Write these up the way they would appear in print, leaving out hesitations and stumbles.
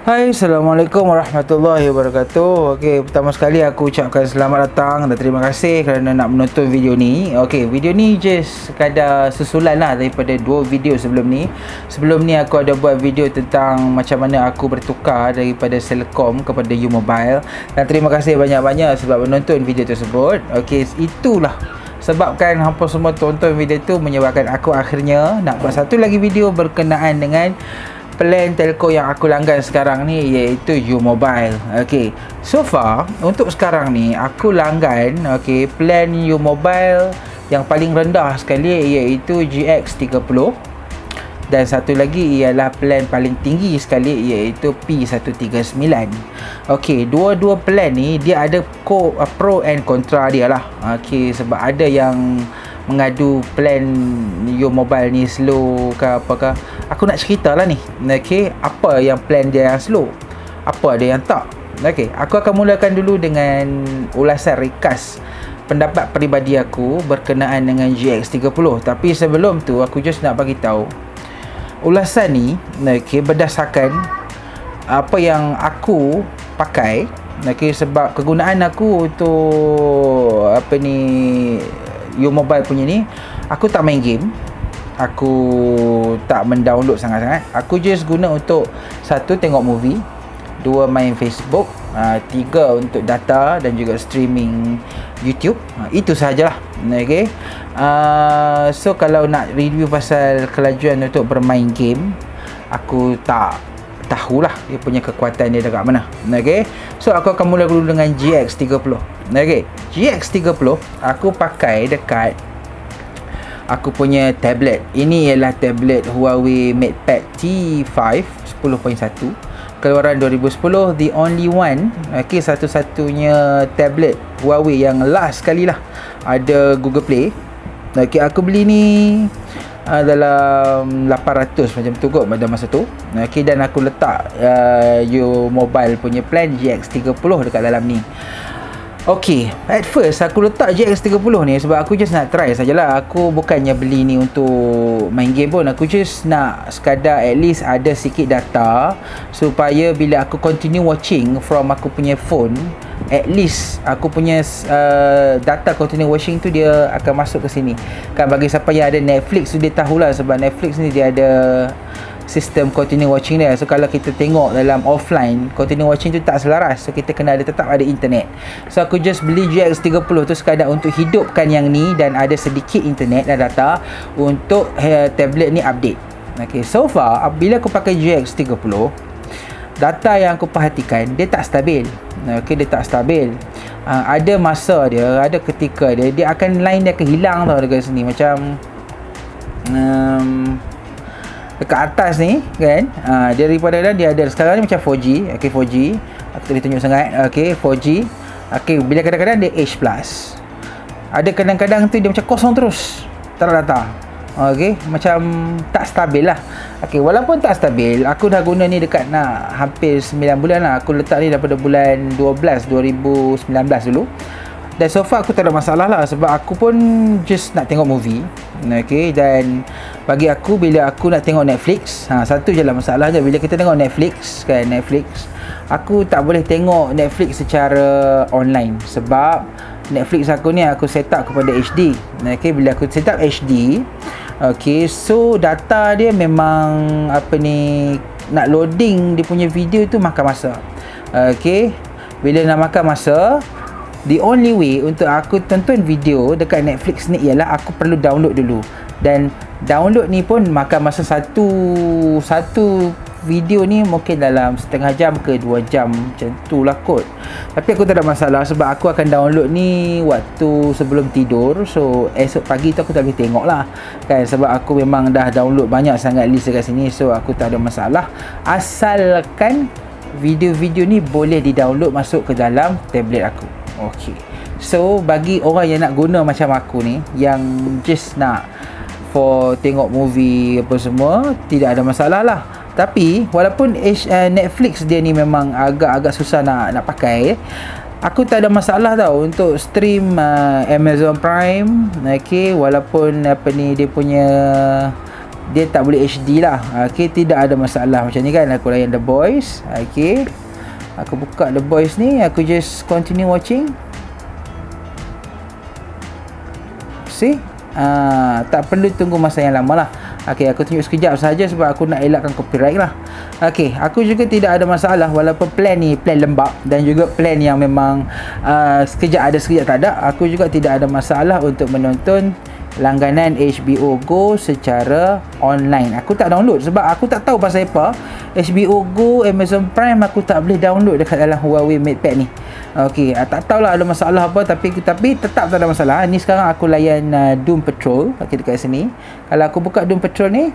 Hai, Assalamualaikum warahmatullahi wabarakatuh. Okey, pertama sekali aku ucapkan selamat datang dan terima kasih kerana nak menonton video ni. Okey, video ni just sekadar susulan lah daripada dua video sebelum ni. Sebelum ni aku ada buat video tentang macam mana aku bertukar daripada Celcom kepada U-Mobile. Dan terima kasih banyak-banyak sebab menonton video tersebut. Okey, itulah sebabkan hampa semua tonton video tu menyebabkan aku akhirnya nak buat satu lagi video berkenaan dengan plan telco yang aku langgan sekarang ni, iaitu U-Mobile. Okey, so far untuk sekarang ni aku langgan plan U-Mobile yang paling rendah sekali iaitu GX30, dan satu lagi ialah plan paling tinggi sekali iaitu P139. Okey, dua-dua plan ni dia ada pro and contra dia lah. Okey, sebab ada yang mengadu plan U-Mobile ni slow ke apakah. Aku nak cerita lah ni. Okey, apa yang plan dia yang slow, apa ada yang tak. Okey, aku akan mulakan dulu dengan ulasan ringkas pendapat peribadi aku berkenaan dengan GX30. Tapi sebelum tu aku just nak bagi tahu ulasan ni berdasarkan apa yang aku pakai. Sebab kegunaan aku untuk U-Mobile punya ni, aku tak main game, aku tak mendownload sangat-sangat. Aku just guna untuk satu, tengok movie, dua, main Facebook, tiga, untuk data dan juga streaming YouTube. Itu sahajalah. Okay. So kalau nak review pasal kelajuan untuk bermain game, aku tak tahulah dia punya kekuatan dia dekat mana. Okay. So aku akan mula dulu dengan GX30. Okay, GX30 aku pakai dekat aku punya tablet. Ini ialah tablet Huawei MatePad T5 10.1, keluaran 2010, the only one. Okay, satu-satunya tablet Huawei yang last sekali lah ada Google Play. Okay, aku beli ni dalam 800 macam tu kot pada masa tu. Okay, dan aku letak U-Mobile punya plan GX30 dekat dalam ni. Okay, at first aku letak GX30 ni sebab aku just nak try sajalah. Aku bukannya beli ni untuk main game pun. Aku just nak sekadar at least ada sikit data, supaya bila aku continue watching from aku punya phone, at least aku punya data continue watching tu dia akan masuk ke sini. Kan bagi siapa yang ada Netflix tu dia tahulah, sebab Netflix ni dia ada sistem continue watching dia. So kalau kita tengok dalam offline, continue watching tu tak selaras, so kita kena tetap ada internet. So aku just beli GX30 tu sekadar untuk hidupkan yang ni dan ada sedikit internet dan data untuk tablet ni update. Okay, so far bila aku pakai GX30, data yang aku perhatikan dia tak stabil. Okay, dia tak stabil. Ada masa dia, ada ketika dia akan line dia akan hilang tau dekat sini. Macam dekat atas ni kan, daripada dia ada sekarang ni macam 4G. Okay, 4G aku tak tunjuk sangat. Okay, 4G. Okay, bila kadang-kadang dia H+, ada kadang-kadang tu dia macam kosong terus, tak ada data. Okay, macam tak stabil lah. Okay, walaupun tak stabil, aku dah guna ni dekat nak hampir 9 bulan lah. Aku letak ni daripada bulan 12 2019 dulu, dan so far aku tak ada masalah lah, sebab aku pun just nak tengok movie. Okay, dan bagi aku bila aku nak tengok Netflix, satu je lah masalahnya. Bila kita tengok Netflix kan, aku tak boleh tengok Netflix secara online, sebab Netflix aku ni aku set up kepada HD. Okay, bila aku set up HD, okay, so data dia memang nak loading dia punya video tu makan masa. Okay, bila nak makan masa, the only way untuk aku tonton video dekat Netflix ni ialah aku perlu download dulu, dan download ni pun makan masa satu video ni mungkin dalam setengah jam ke 2 jam macam tu lah kot. Tapi aku tak ada masalah sebab aku akan download ni waktu sebelum tidur. So esok pagi tu aku tak boleh tengok lah kan, sebab aku memang dah download banyak sangat list dekat sini. So aku tak ada masalah asalkan video-video ni boleh di-download masuk ke dalam tablet aku. Okay, so bagi orang yang nak guna macam aku ni, yang just nak for tengok movie apa semua, tidak ada masalah lah. Tapi walaupun Netflix dia ni memang agak-agak susah nak pakai, aku tak ada masalah tau untuk stream Amazon Prime. Okay, walaupun dia punya dia tak boleh HD lah. Okey, tidak ada masalah macam ni kan. Aku layan The Boys. Okey, aku buka The Boys ni, aku just continue watching. See, tak perlu tunggu masa yang lama lah. Okey, aku tunjuk sekejap saja sebab aku nak elakkan copyright lah. Okey, aku juga tidak ada masalah walaupun plan ni plan lembab dan juga plan yang memang sekejap ada sekejap tak ada. Aku juga tidak ada masalah untuk menonton langganan HBO Go secara online. Aku tak download sebab aku tak tahu pasal apa. HBO Go, Amazon Prime aku tak boleh download dekat dalam Huawei MatePad ni. Okey, tak tahulah ada masalah apa, tapi tetap tak ada masalah. Ni sekarang aku layan Doom Patrol. Okey, dekat sini. Kalau aku buka Doom Patrol ni,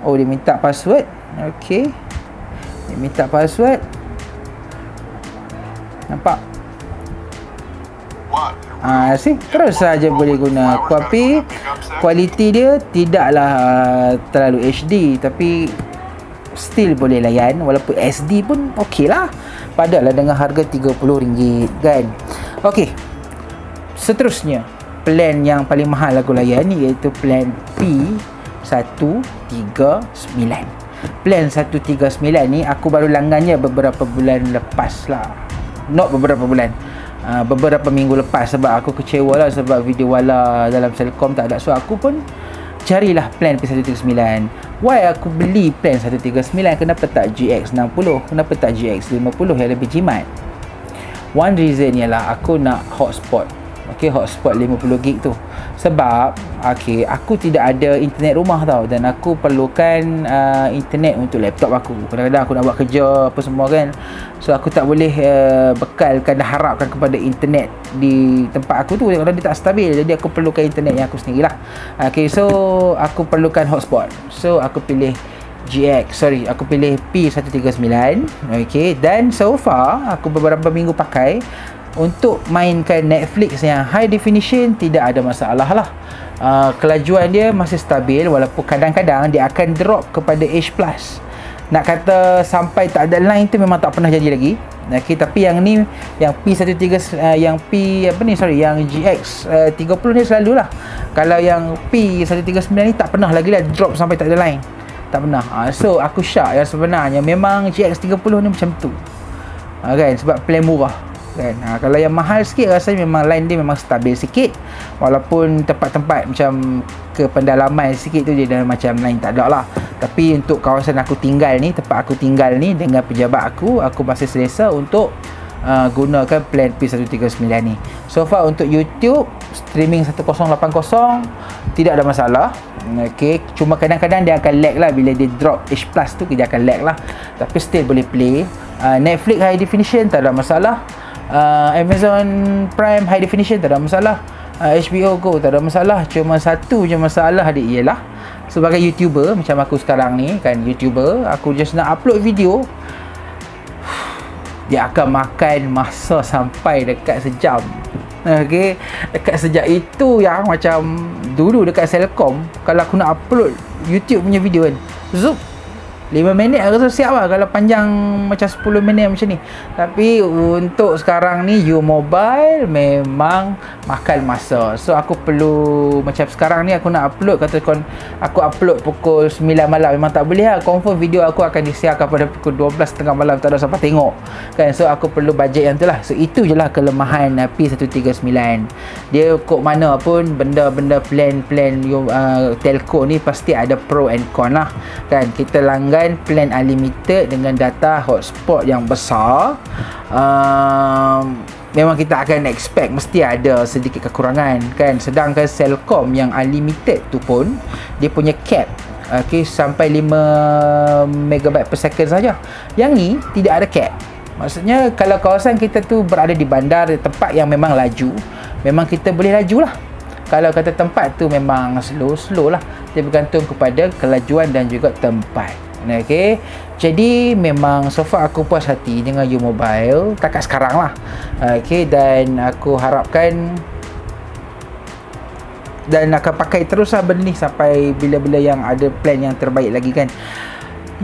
oh dia minta password. Okey. Dia minta password. Nampak? Terus saja boleh guna. Tapi kualiti dia tidaklah terlalu HD, tapi still boleh layan. Walaupun SD pun okey lah, padahal dengan harga RM30 kan. Okey, seterusnya plan yang paling mahal aku layan iaitu plan P139. Plan 139 ni aku baru langgannya beberapa bulan lepas lah. Not beberapa bulan, beberapa minggu lepas, sebab aku kecewa lah sebab video wala dalam Celcom tak ada. So aku pun carilah plan P139. Why aku beli plan 139? Kenapa tak GX60? Kenapa tak GX50 yang lebih jimat? One reason ialah aku nak hotspot. Okey, hotspot 50GB tu. Sebab aku tidak ada internet rumah tau, dan aku perlukan internet untuk laptop aku. Kadang-kadang aku nak buat kerja apa semua kan. So aku tak boleh bekalkan dan harapkan kepada internet di tempat aku tu, kadang-kadang dia tak stabil. Jadi aku perlukan internet yang aku sendirilah. Okey, so aku perlukan hotspot. So aku pilih aku pilih P139. Okey, dan so far aku beberapa minggu pakai untuk mainkan Netflix yang high definition, tidak ada masalah lah. Kelajuan dia masih stabil, walaupun kadang-kadang dia akan drop kepada H+. Nak kata sampai tak ada line tu memang tak pernah jadi lagi. Okay, tapi yang ni, yang yang GX30 ni selalulah. Kalau yang P139 ni tak pernah lagi lah drop sampai tak ada line. Tak pernah. So aku syak yang sebenarnya memang GX30 ni macam tu. Kan, sebab plan murah kan. Kalau yang mahal sikit rasanya memang line dia memang stabil sikit, walaupun tempat-tempat macam ke pendalaman sikit tu dia dah macam line tak ada lah. Tapi untuk kawasan aku tinggal ni, tempat aku tinggal ni dengan pejabat aku masih selesa untuk gunakan plan P139 ni. So far untuk YouTube streaming 1080 tidak ada masalah. Okay, cuma kadang-kadang dia akan lag lah bila dia drop H+ tu, dia akan lag lah, tapi still boleh play. Netflix high definition tak ada masalah. Amazon Prime high definition tak ada masalah. HBO Go tak ada masalah. Cuma satu je masalah dia ialah sebagai YouTuber macam aku sekarang ni kan, YouTuber, aku just nak upload video, dia akan makan masa sampai dekat sejam. Okay, dekat sejak itu yang macam dulu dekat Celcom, kalau aku nak upload YouTube punya video kan, zup 5 minit aku rasa siap lah, kalau panjang macam 10 minit macam ni. Tapi untuk sekarang ni U-Mobile memang makan masa. So aku perlu, macam sekarang ni aku nak upload, katakan aku upload pukul 9 malam, memang tak boleh lah. Confirm video aku akan disiarkan pada pukul 12.30 malam, tak ada siapa tengok kan. So aku perlu bajet yang tu lah. So itu je lah kelemahan P139. Dia kok mana pun benda-benda plan telco ni pasti ada pro and con lah kan. Kita langgan plan unlimited dengan data hotspot yang besar, memang kita akan expect mesti ada sedikit kekurangan kan. Sedangkan Celcom yang unlimited tu pun dia punya cap sampai 5 MB per second saja. Yang ni tidak ada cap. Maksudnya kalau kawasan kita tu berada di bandar, tempat yang memang laju, memang kita boleh laju lah. Kalau kata tempat tu memang slow lah. Dia bergantung kepada kelajuan dan juga tempat. Okay, jadi memang so far aku puas hati dengan U-Mobile takat sekarang lah. Okay, dan aku harapkan dan akan pakai terus lah benda ni sampai bila-bila yang ada plan yang terbaik lagi kan.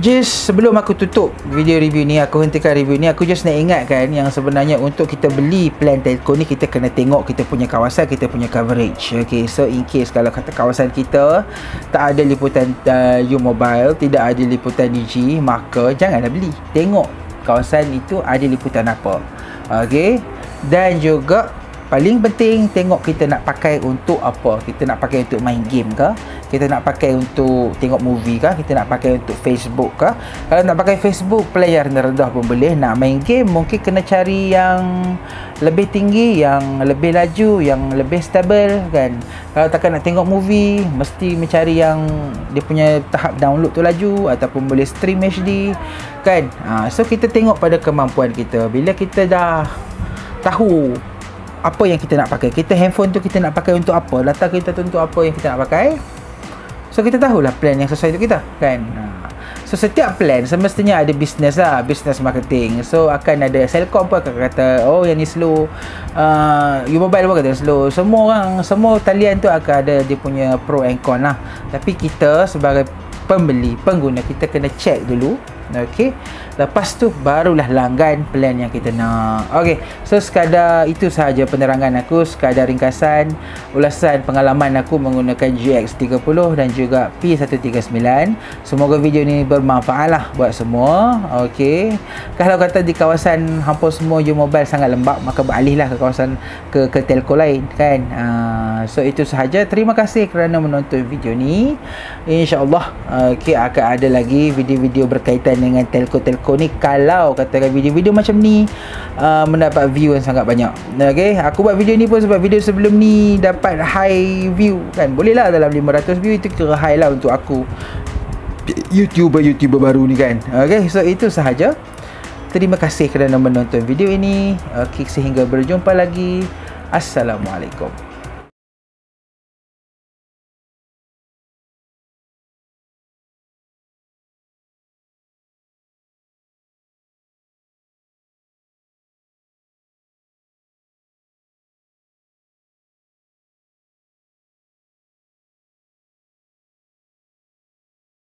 Just sebelum aku tutup video review ni, aku hentikan review ni, aku just nak ingatkan yang sebenarnya untuk kita beli plan telco ni, kita kena tengok kita punya kawasan, kita punya coverage. Okay, so in case kalau kata kawasan kita tak ada liputan U-Mobile, tidak ada liputan Digi, maka janganlah beli. Tengok kawasan itu ada liputan apa. Okay, dan juga paling penting, tengok kita nak pakai untuk apa. Kita nak pakai untuk main game ke? Kita nak pakai untuk tengok movie ke? Kita nak pakai untuk Facebook ke? Kalau nak pakai Facebook, plan yang rendah pun boleh. Nak main game, mungkin kena cari yang lebih tinggi, yang lebih laju, yang lebih stabil kan. Kalau takkan nak tengok movie, mesti mencari yang dia punya tahap download tu laju, ataupun boleh stream HD kan. So kita tengok pada kemampuan kita. Bila kita dah tahu apa yang kita nak pakai, kita handphone tu kita nak pakai untuk apa, data kita tu untuk apa yang kita nak pakai, so kita tahulah plan yang sesuai untuk kita kan. So setiap plan semestinya ada business lah, business marketing. So akan ada Celcom pun akan kata, oh yang ni slow, U-Mobile pun kata slow. Semua orang, semua talian tu akan ada dia punya pro and con lah. Tapi kita sebagai pembeli, pengguna, kita kena check dulu. Okey, lepas tu barulah langgan plan yang kita nak. Okey, so sekadar itu sahaja penerangan aku, sekadar ringkasan ulasan pengalaman aku menggunakan GX30 dan juga P139. Semoga video ni bermanfaat lah buat semua. Okey, kalau kata di kawasan hampir semua U-Mobile sangat lembab, maka beralihlah ke kawasan ke telco lain kan. So itu sahaja. Terima kasih kerana menonton video ni. InsyaAllah okey, akan ada lagi video-video berkaitan dengan telco-telco ni. Kalau katakan video-video macam ni mendapat view yang sangat banyak. Okay, aku buat video ni pun sebab video sebelum ni dapat high view kan. Boleh lah dalam 500 view, itu kira high lah untuk aku, YouTuber baru ni kan. Okay, so itu sahaja. Terima kasih kerana menonton video ini. Okay, sehingga berjumpa lagi. Assalamualaikum.